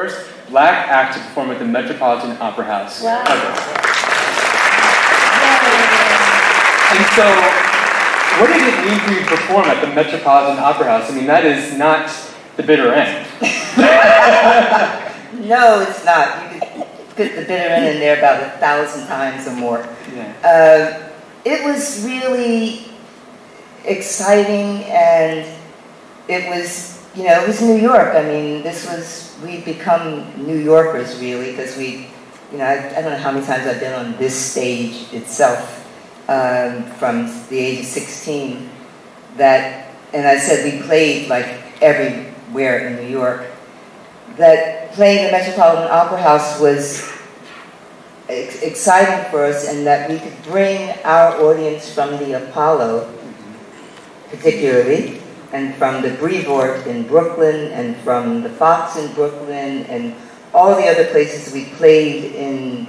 first black act to perform at the Metropolitan Opera House. Wow. And so, what did it mean for you to perform at the Metropolitan Opera House? I mean, that is not the bitter end. No, it's not. You could put the bitter end in there about 1,000 times or more. Yeah. It was really exciting, and it was, you know, it was New York. I mean, we'd become New Yorkers, really, because I don't know how many times I've been on this stage itself from the age of 16. And I said we played like everywhere in New York. That playing the Metropolitan Opera House was exciting for us, and that we could bring our audience from the Apollo, particularly, and from the Brevoort in Brooklyn, and from the Fox in Brooklyn, and all the other places we played in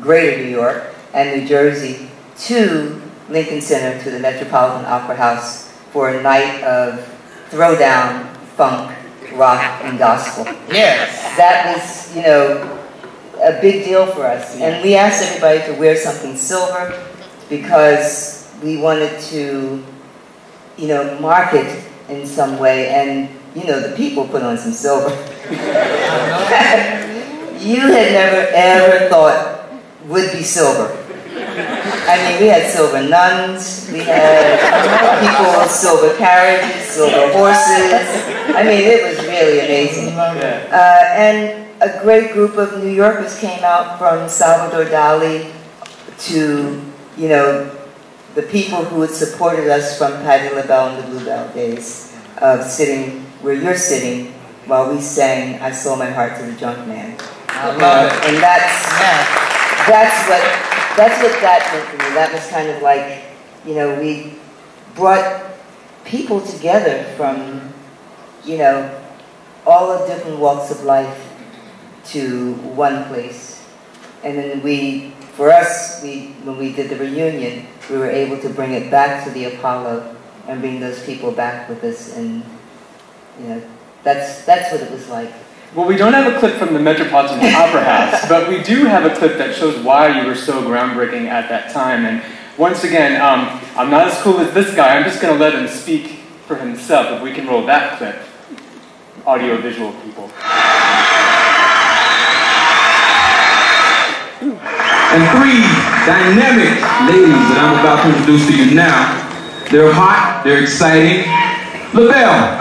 Greater New York and New Jersey, to Lincoln Center, to the Metropolitan Opera House for a night of throwdown, funk, rock, and gospel. Yes. That was, you know, a big deal for us. And we asked everybody to wear something silver because we wanted to, you know, mark it in some way. And, you know, the people put on some silver. You had never, ever thought would be silver. I mean, we had silver nuns, we had people with silver carriages, silver horses. I mean, it was really amazing. And a great group of New Yorkers came out, from Salvador Dali to, you know, the people who had supported us from Patti LaBelle and the Bluebell days, of sitting where you're sitting while we sang "I Sold My Heart to the Junk Man." I love it. And that's what that meant to me. That was kind of like, you know, we brought people together from, you know, all the different walks of life to one place. And then when we did the reunion, we were able to bring it back to the Apollo and bring those people back with us. And, you know, that's what it was like. Well, we don't have a clip from the Metropolitan Opera House, but we do have a clip that shows why you were so groundbreaking at that time. And once again, I'm not as cool as this guy. I'm just going to let him speak for himself. If we can roll that clip. Audio-visual people. And 3 dynamic ladies that I'm about to introduce to you now. They're hot, they're exciting. LaBelle.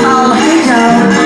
Oh, hey, Joe.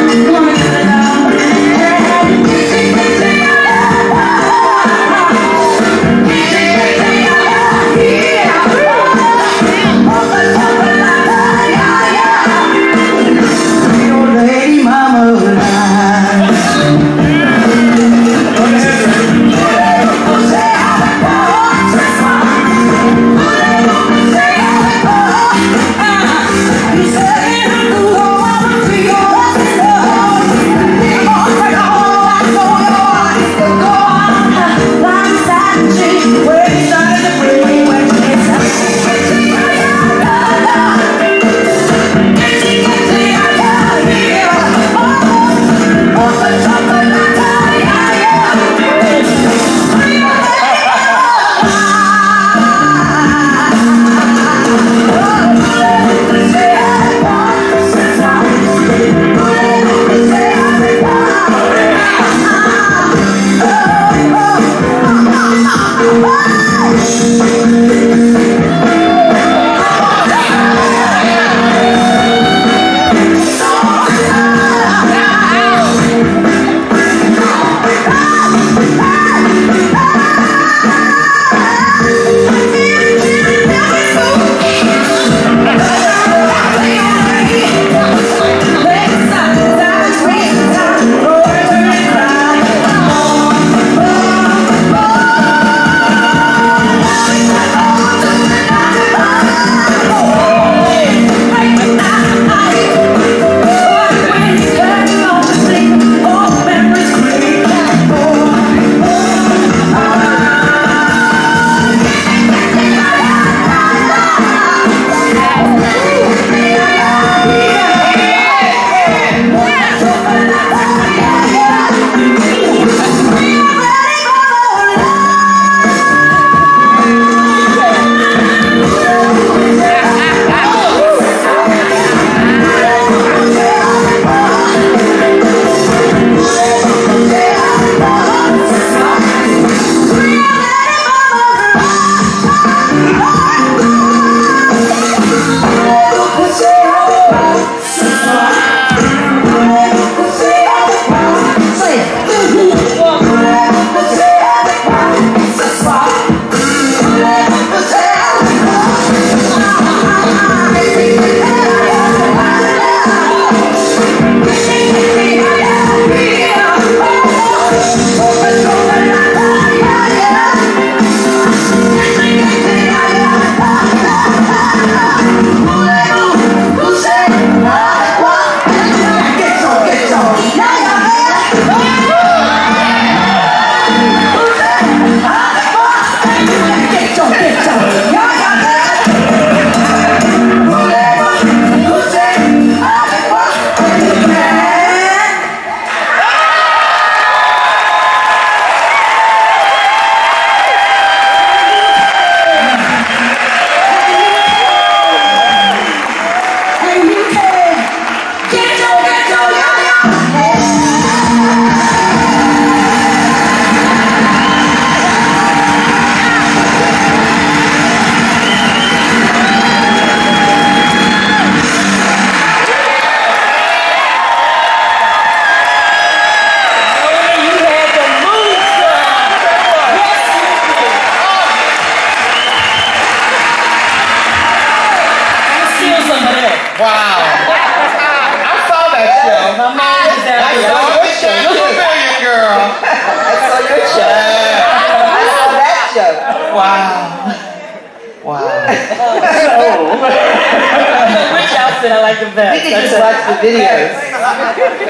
can just watch the videos.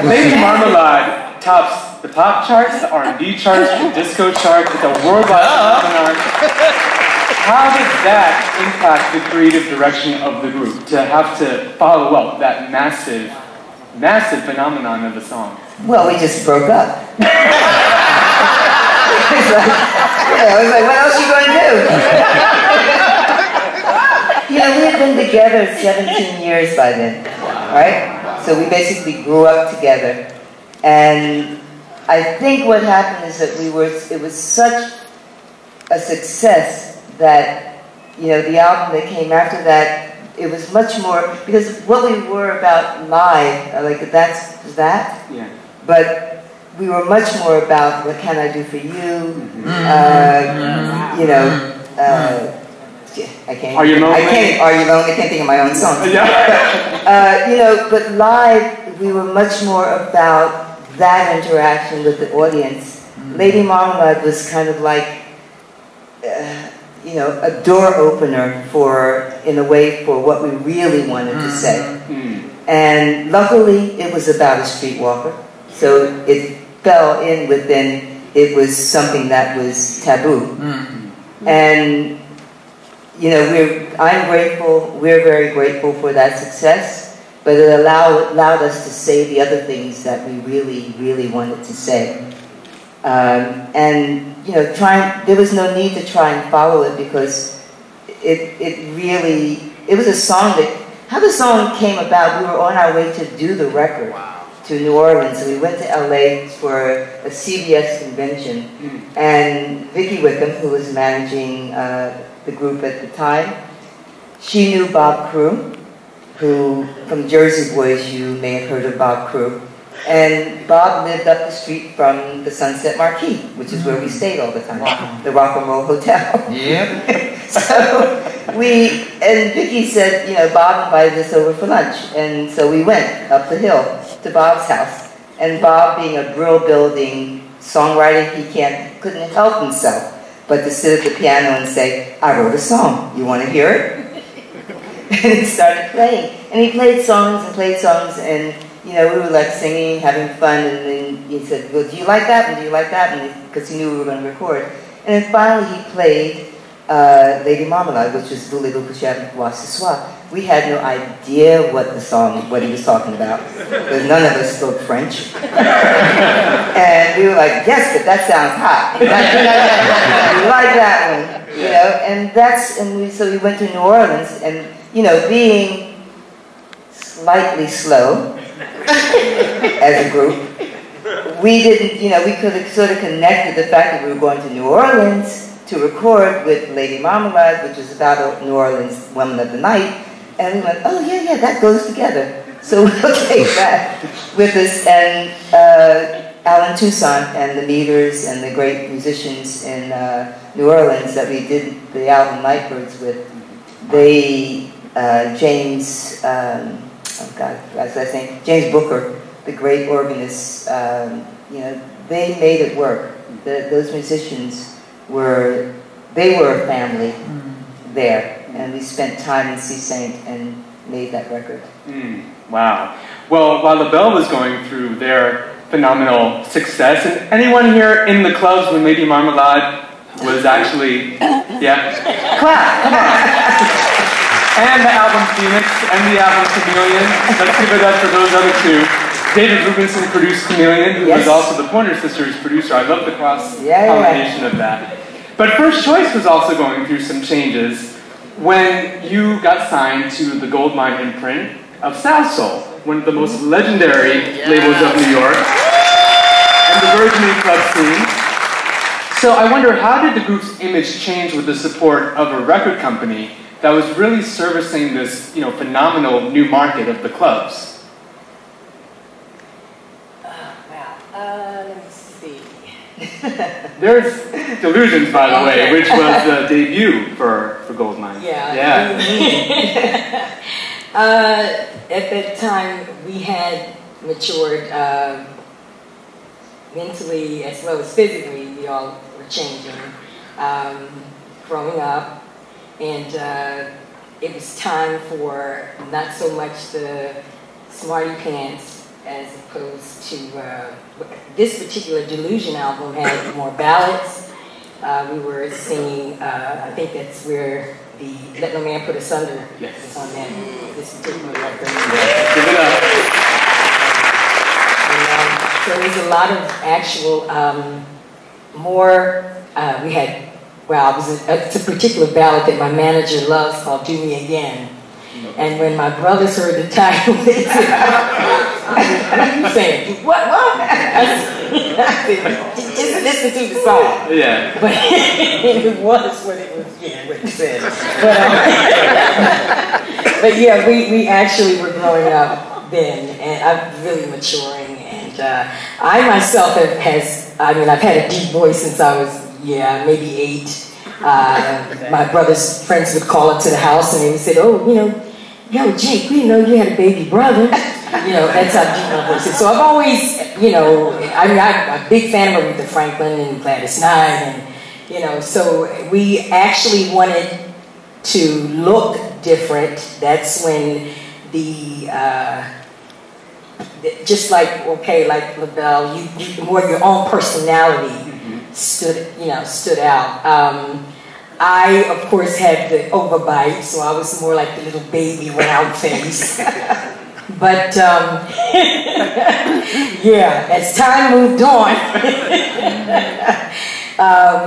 Lady Marmalade tops the pop charts, the R&B charts, the disco charts. It's a worldwide phenomenon. How did that impact the creative direction of the group to have to follow up that massive phenomenon of the song? Well, we just broke up. I was like, what else are you going to do? We had been together 17 years by then, right? So we basically grew up together. And I think what happened is that it was such a success that, the album that came after that, it was much more, because what we were about live, like that's that. Yeah. But we were much more about what can I do for you, I can't. Are you lonely? Are you lonely? I can't think of my own songs. Yeah. But live, we were much more about that interaction with the audience. Lady Marmalade was kind of like, a door opener in a way, for what we really wanted to say. And luckily, it was about a streetwalker, so it fell in within. It was something that was taboo, and I'm grateful. We're very grateful for that success, but it allowed us to say the other things that we really, really wanted to say. And there was no need to try and follow it, because it was a song that, how the song came about, we were on our way to do the record to New Orleans, and we went to LA for a CBS convention, and Vicki Wickham, who was managing the group at the time, she knew Bob Crew, who, from Jersey Boys, you may have heard of Bob Crew. And Bob lived up the street from the Sunset Marquis, which is where we stayed all the time, the Rock and Roll Hotel. Yeah. So and Vicki said, Bob invited us over for lunch. And so we went up the hill to Bob's house. And Bob, being a brill-building songwriter, he couldn't help himself but to sit at the piano and say, I wrote a song, you want to hear it? And he started playing. And he played songs, and we were like singing, having fun, and then he said, well, do you like that one? Do you like that one? Because he knew we were going to record. And then finally he played Lady Marmalade, which was Voulez-vous que j'aime ce soir. We had no idea what he was talking about, because none of us spoke French. And we were like, yes, but that sounds hot. We like that one, so we went to New Orleans, and, being slightly slow, as a group, we didn't, we could have sort of connected the fact that we were going to New Orleans to record with Lady Marmalade, which was about a New Orleans woman of the night, and we went, oh yeah, that goes together. So we'll take that with us, and Alan Toussaint and the Meters and the great musicians in New Orleans that we did the album Nightbirds with, James, James Booker, the great organist, they made it work. Those musicians were a family there, and we spent time in Sea Saint and made that record. Wow. Well, while the Bell was going through their phenomenal success, and anyone here in the clubs when Lady Marmalade was actually, clap, come on. And the album Phoenix, and the album Chameleon. Let's give it up for those other two. David Rubinson produced Chameleon, who was also the Pointer Sisters producer. I love the cross-pollination of that. But First Choice was also going through some changes when you got signed to the Goldmine imprint of South Soul, one of the most legendary labels of New York, and the burgeoning club scene. So I wonder, how did the group's image change with the support of a record company that was really servicing this, phenomenal new market of the clubs? Let me see. There's Delusions, by the way, which was the debut for Goldmine. Yeah. At that time, we had matured mentally as well as physically. We all were changing, growing up. And it was time for not so much the Smarty Pants, as opposed to this particular Delusion album had more ballads. We were singing, I think that's where the Let No Man Put Us Under is on that, this particular record. Yeah, give it up. So there's a lot of actual, we had, well, it's a particular ballad that my manager loves called Do Me Again. And when my brothers heard the title, they said, what are you saying? What? I said, just listen to the song. Yeah. But it was what it was, what it said. But yeah, we actually were growing up then, and I'm really maturing. And I myself I've had a deep voice since I was, maybe 8. My brother's friends would call up to the house and they would say, oh, yo, Jake, we didn't know you had a baby brother. That's how deep my voice is. So I've always, I'm a big fan of Aretha Franklin and Gladys Knight, and, so we actually wanted to look different. That's when just like, like LaBelle, you more your own personality stood out. I, of course, had the overbite, so I was more like the little baby round face. But, as time moved on,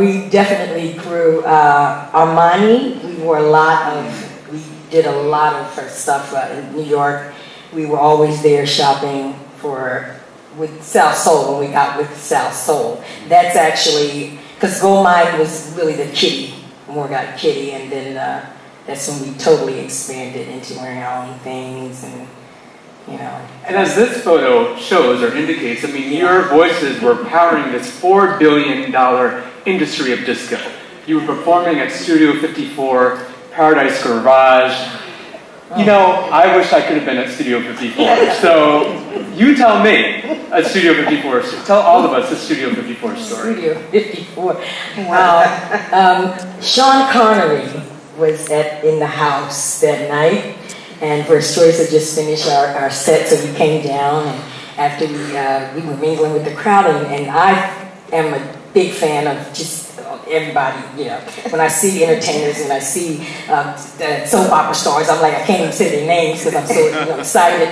we definitely grew. Armani, we did a lot of her stuff in New York. We were always there shopping with South Soul when we got with South Soul. That's actually, because Goldmine was really the kitty. More got kitty, and then that's when we totally expanded into wearing our own things, and And as this photo shows or indicates, your voices were powering this $4 billion industry of disco. You were performing at Studio 54, Paradise Garage. I wish I could have been at Studio 54. So you tell me a Studio 54 story. Tell all of us a Studio 54 story. Studio 54. Wow. Sean Connery was in the house that night, and First Choice had just finished our set, so we came down, and after we were mingling with the crowd, and I am a big fan of just everybody, when I see entertainers and I see the soap opera stars, I'm like, I can't even say their names because I'm so excited.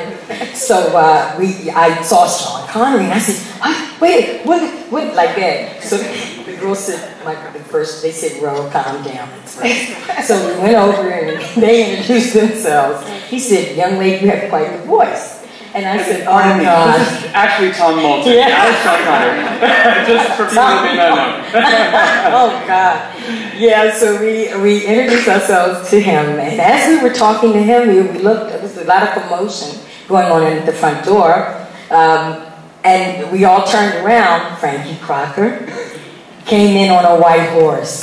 So I saw Sean Connery and I said, wait, what, like that. So the girls said, they said, Ro, calm down. So we went over and they introduced themselves. He said, young lady, you have quite a voice. And I said, oh my God. This is actually Tom Moulton. Yeah. I was Sean Connery. Just for people who may not know. Oh God. Yeah, so we introduced ourselves to him. And as we were talking to him, we looked, there was a lot of commotion going on at the front door. And we all turned around. Frankie Crocker came in on a white horse,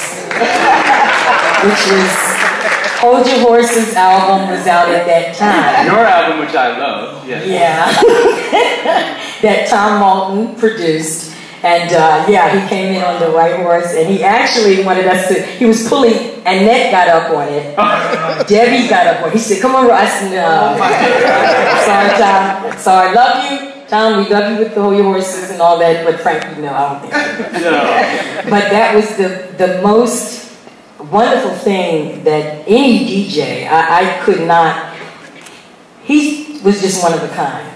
which was... Hold Your Horses album was out at that time. Your album, which I love. Yes. Yeah. That Tom Moulton produced. And he came in on the white horse, and he actually wanted us to, he was pulling, Annette got up on it. Debbie got up on it. He said, come on, I said, no. Sorry, Tom. Sorry, love you. Tom, we love you with the Hold Your Horses and all that, but frankly, no, I don't think so. No. But that was the most wonderful thing that any DJ, I could not, he was just one of a kind.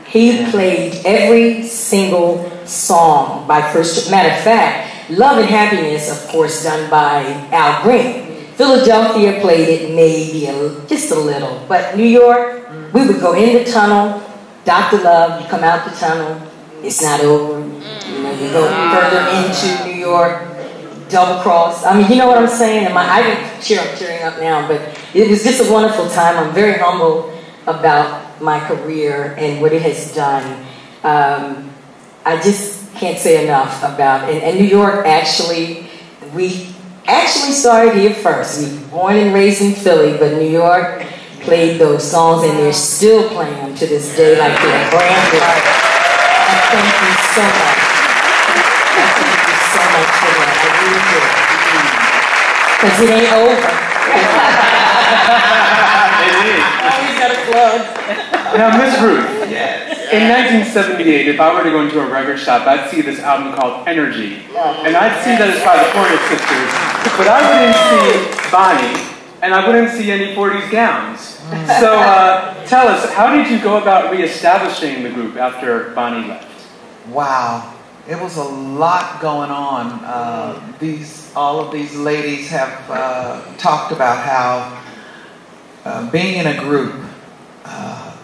He played every single song by First. Matter of fact, Love and Happiness, of course, done by Al Green. Philadelphia played it maybe just a little, but New York, we would go in the tunnel, Dr. Love, you come out the tunnel, it's not over. You go further into New York, Double Cross. I mean, you know what I'm saying? I'm tearing up now, but it was just a wonderful time. I'm very humble about my career and what it has done. I just can't say enough about it. And New York, actually, we actually started here first. We were born and raised in Philly, but New York played those songs, and they're still playing them to this day like they're brand new. I thank you so much. I thank you so much for that. I really do. Because it ain't over. It is. Always got to Now, Miss Ruth, in 1978, if I were to go into a record shop, I'd see this album called Energy. And I'd see that it's by the Pointer Sisters, but I wouldn't see Bonnie, and I wouldn't see any 40s gowns. So tell us, how did you go about reestablishing the group after Bonnie left? Wow. It was a lot going on. All of these ladies have talked about how being in a group,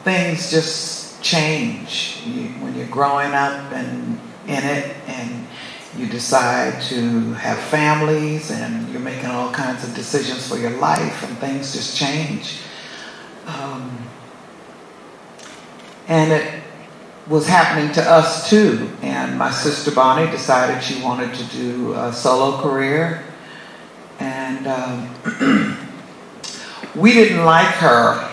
things just change. When you're growing up and in it, and you decide to have families, and you're making all kinds of decisions for your life, and things just change. And it was happening to us too. And my sister Bonnie decided she wanted to do a solo career, and we didn't like her.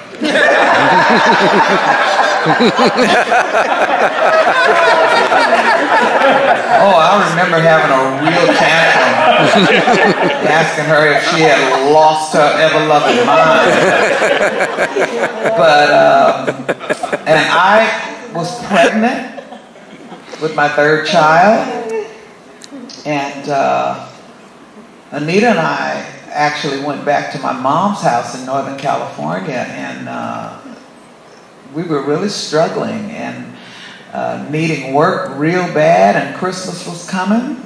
Oh, I remember having a real tantrum, asking her if she had lost her ever-loving mind. But and I was pregnant with my third child, and Anita and I actually went back to my mom's house in Northern California, and we were really struggling and needing work real bad, and Christmas was coming.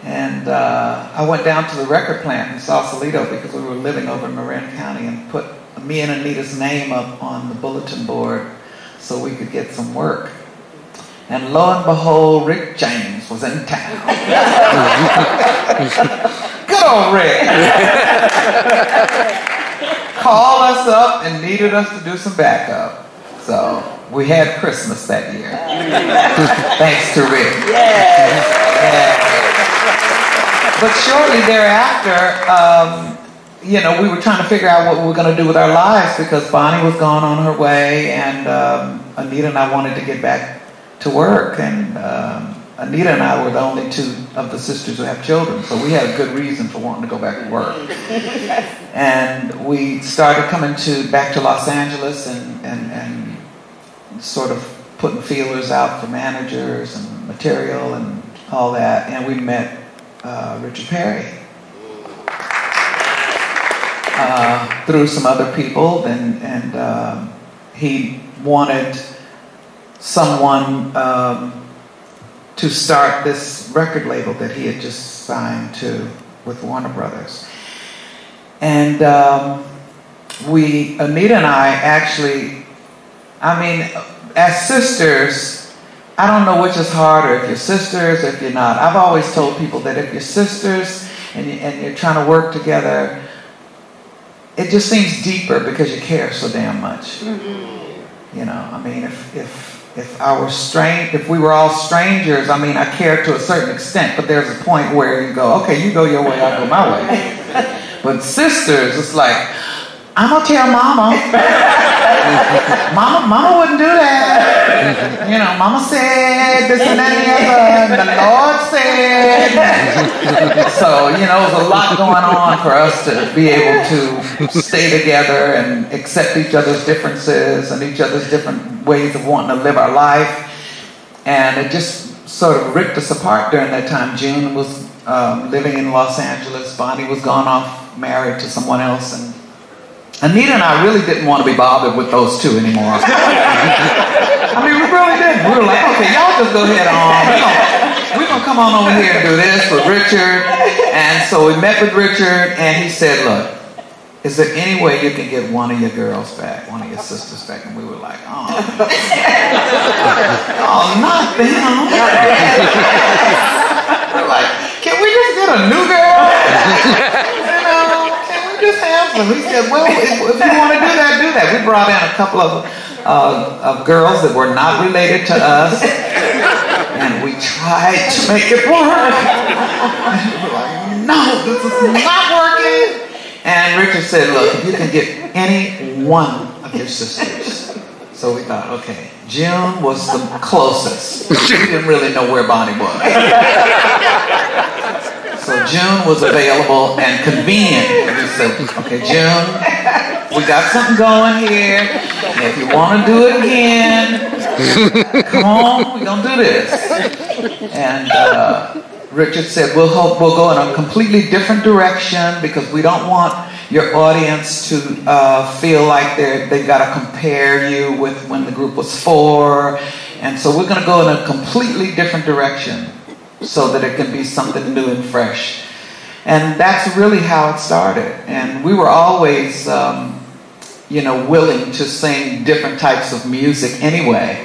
And I went down to the record plant in Sausalito because we were living over in Marin County, and put me and Anita's name up on the bulletin board so we could get some work. And lo and behold, Rick James was in town. Good old Rick. Called us up and needed us to do some backup. So we had Christmas that year. Thanks to Rick. Yeah. But shortly thereafter, we were trying to figure out what we were going to do with our lives, because Bonnie was gone on her way, and Anita and I wanted to get back to work, and Anita and I were the only two of the sisters who have children, so we had a good reason for wanting to go back to work. And we started coming back to Los Angeles and sort of putting feelers out for managers and material and all that, and we met Richard Perry through some other people, and he wanted someone to start this record label that he had just signed to with Warner Brothers. And Anita and I actually, as sisters, I don't know which is harder, if you're sisters or if you're not. I've always told people that if you're sisters and you're trying to work together, it just seems deeper because you care so damn much. If we were all strangers, I care to a certain extent, but there's a point where you go, okay, you go your way, I'll go my way. But sisters, it's like, I'm gonna tell Mama. Mama wouldn't do that. Mama said this and that and the other, and the Lord said. So, it was a lot going on for us to be able to stay together and accept each other's differences and each other's different ways of wanting to live our life. And it just sort of ripped us apart during that time. June was living in Los Angeles. Bonnie was gone off, married to someone else, and Anita and I really didn't want to be bothered with those two anymore. We really didn't. We were like, okay, y'all just go ahead on. We're going to come on over here and do this with Richard. And so we met with Richard, and he said, look, is there any way you can get one of your girls back, one of your sisters back? And we were like, oh, not them. We're like, can we just get a new girl? Just have them. He said, well, if you want to do that, do that. We brought in a couple of girls that were not related to us, and we tried to make it work. And we were like, no, this is not working. And Richard said, look, if you can get any one of your sisters. So we thought, okay, June was the closest. We didn't really know where Bonnie was. So June was available and convenient. And we said, okay, June, We got something going here. And if you want to do it again, come on, we're going to do this. And Richard said, we'll go in a completely different direction because we don't want your audience to feel like they've got to compare you with when the group was 4. And so we're going to go in a completely different direction so that it can be something new and fresh. And that's really how it started. And we were always, willing to sing different types of music anyway.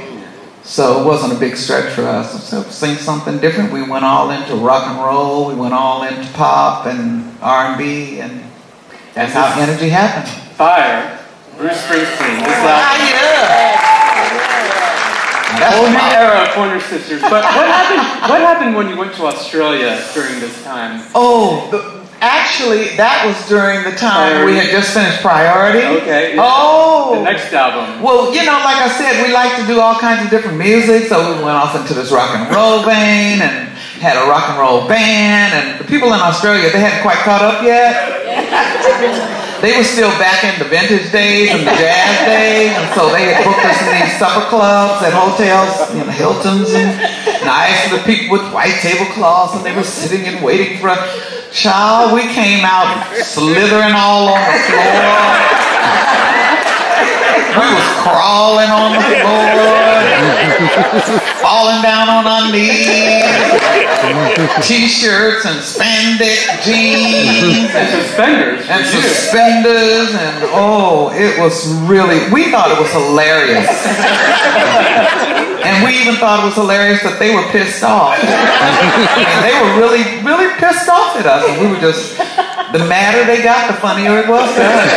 So it wasn't a big stretch for us. So sing something different. We went all into rock and roll. We went all into pop and R&B, and that's how energy happened. Fire, Bruce Springsteen. This That's whole new era of Pointer Sisters. But what happened when you went to Australia during this time? Actually, that was during the time we had just finished Priority. Okay. Yeah. Oh. The next album. Well, like I said, we like to do all kinds of different music, so we went off into this rock and roll vein and had a rock and roll band. And the people in Australia, they hadn't quite caught up yet. They were still back in the vintage days and the jazz days, and so they had booked us in these supper clubs at hotels, Hiltons and nice little people with white tablecloths, and they were sitting and waiting for us. Child, we came out slithering all on the floor. We was crawling on the floor, falling down on our knees, t-shirts and spandex jeans and suspenders. And it was really, we thought it was hilarious. And we even thought it was hilarious that they were pissed off. And they were really, really pissed off at us. And we were just, the madder they got, the funnier it was to us.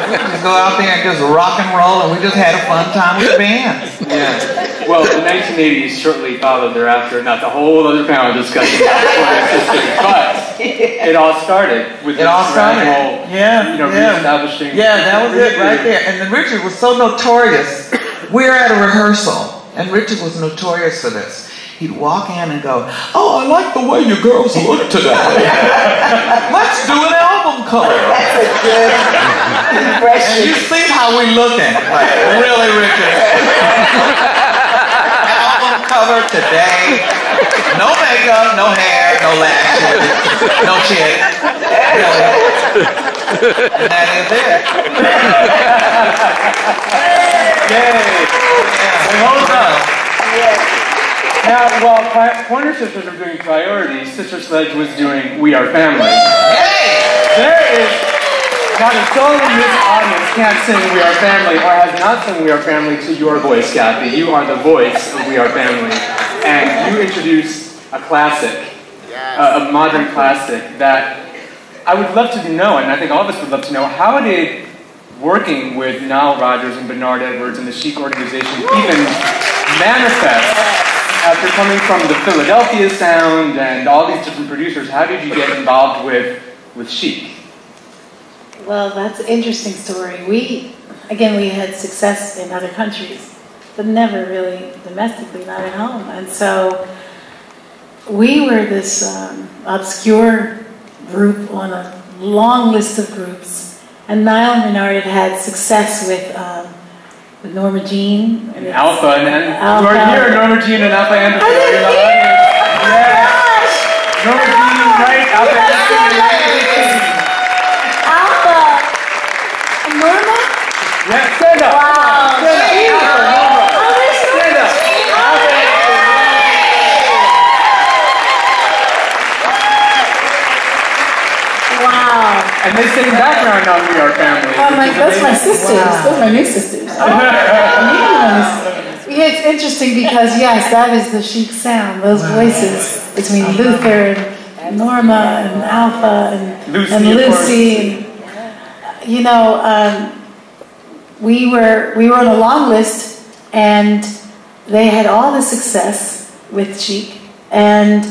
We just go out there and just rock and roll, and we just had a fun time with the band. Yeah. Well, the 1980s shortly followed thereafter. Not the whole other panel discussion about Pointer Sisters, but it all started with reestablishing. Yeah, that was it right there. And then Richard was so notorious. We're at a rehearsal, and Richard was notorious for this. He'd walk in and go, "Oh, I like the way you girls look today. Let's do an album cover." That's a good impression. And you see how we looking, like really, Richard. Album cover today. No makeup, no hair, no lashes, no chick. Really. And that is it. Yay! Hold on. Now, while Pointer Sisters are doing Priorities, Sister Sledge was doing We Are Family. There is not a soul in this audience can't sing We Are Family or has not sung We Are Family to your voice, Kathy. You are the voice of We Are Family. And you introduced a classic, a modern classic that I would love to know, and I think all of us would love to know, how did working with Nile Rogers and Bernard Edwards and the Chic organization even manifest after coming from the Philadelphia sound and all these different producers? How did you get involved with Chic? Well, that's an interesting story. We had success in other countries, but never really domestically, not at home. And so we were this obscure group on a long list of groups. And Nile and Bernard had success with Norma Jean. And Alpha, and then Alpha. You are here, Norma Jean and Alpha Anderson. Yeah. Norma Jean, right? Alpha Anderson. Alpha. And Norma? Yeah, stand up. Wow. Stand up. Norma. Stand up. Alpha Wow. And they sing background on We Are Family. That's my sisters. Wow. Those are my new sisters. Yeah, it's interesting because, yes, that is the Chic sound. Those voices between Luther and Norma and Alpha and Lucy. We were on a long list, and they had all the success with Chic, and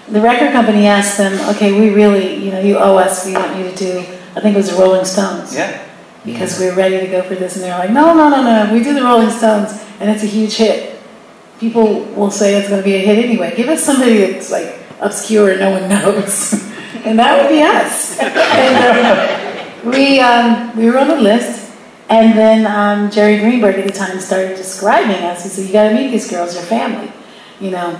the record company asked them, "Okay, we really, you owe us. We want you to do." I think it was the Rolling Stones. Yeah. Because we're ready to go for this, and they're like, "No. We do the Rolling Stones, and it's a huge hit. People will say it's going to be a hit anyway. Give us somebody that's like obscure, no one knows, and that would be us." And we were on the list, and then Jerry Greenberg at the time started describing us. He said, "You got to meet these girls; they're family, you know."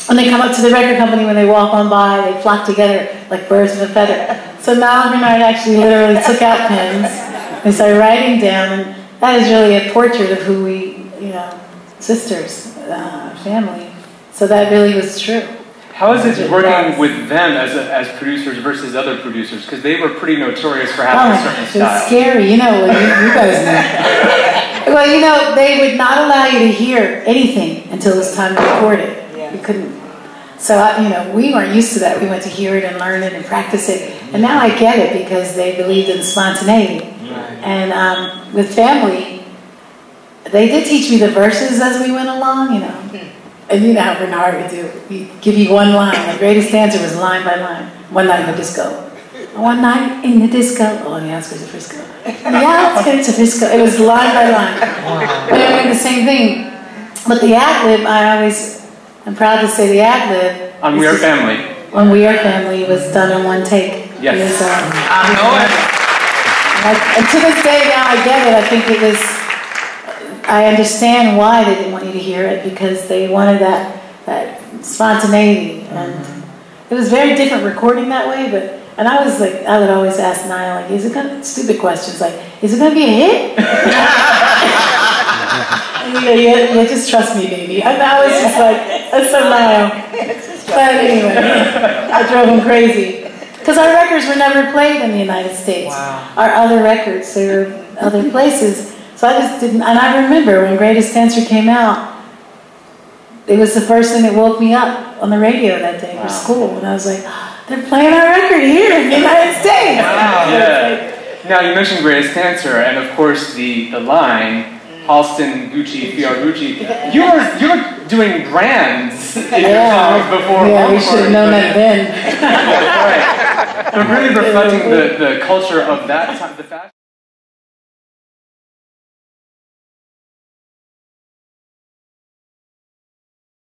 When they come up to the record company, when they walk on by, they flock together like birds of a feather. So Nile and Bernard actually literally took out pens and started writing down, and that is really a portrait of who we, you know, sisters, family. So that really was true. How is it working with them as producers versus other producers? Because they were pretty notorious for having a certain style. It was scary, you know, you guys know. Well, you know, they would not allow you to hear anything until it was time to record it. You couldn't. So, you know, we weren't used to that. We went to hear it and learn it and practice it. And now I get it because they believed in spontaneity. And with family, they did teach me the verses as we went along, you know. And you know how Bernard would do. He'd give you one line. The greatest dancer was line by line. One night in the disco. One night in the disco. Oh, on the outskirts of Frisco. On the outskirts of Frisco. It was line by line. But I mean, the same thing. But the ad-lib, I'm proud to say the ad-lib. On We Are Family. On We Are Family was done in one take. Yes. Was, I know it. and to this day now I get it. I think it was, I understand why they didn't want you to hear it, because they wanted that spontaneity. And it was very different recording that way, but, and I was like, I would always ask Nile, like, is it gonna, stupid questions, like, is it gonna be a hit? Yeah, just trust me, baby. And I was just like, that's so Nile. But anyway, I drove him crazy. Because our records were never played in the United States. Wow. Our other records, they were other places. So I just didn't, and I remember when Greatest Dancer came out, it was the first thing that woke me up on the radio that day for school. And I was like, they're playing our record here in the United States. Wow. Yeah. Now you mentioned Greatest Dancer, and of course the line, Halston, Gucci, Fiorucci. You were doing brands in your songs before. Yeah, we should have known that then. Right. But really reflecting the culture of that time, the fashion.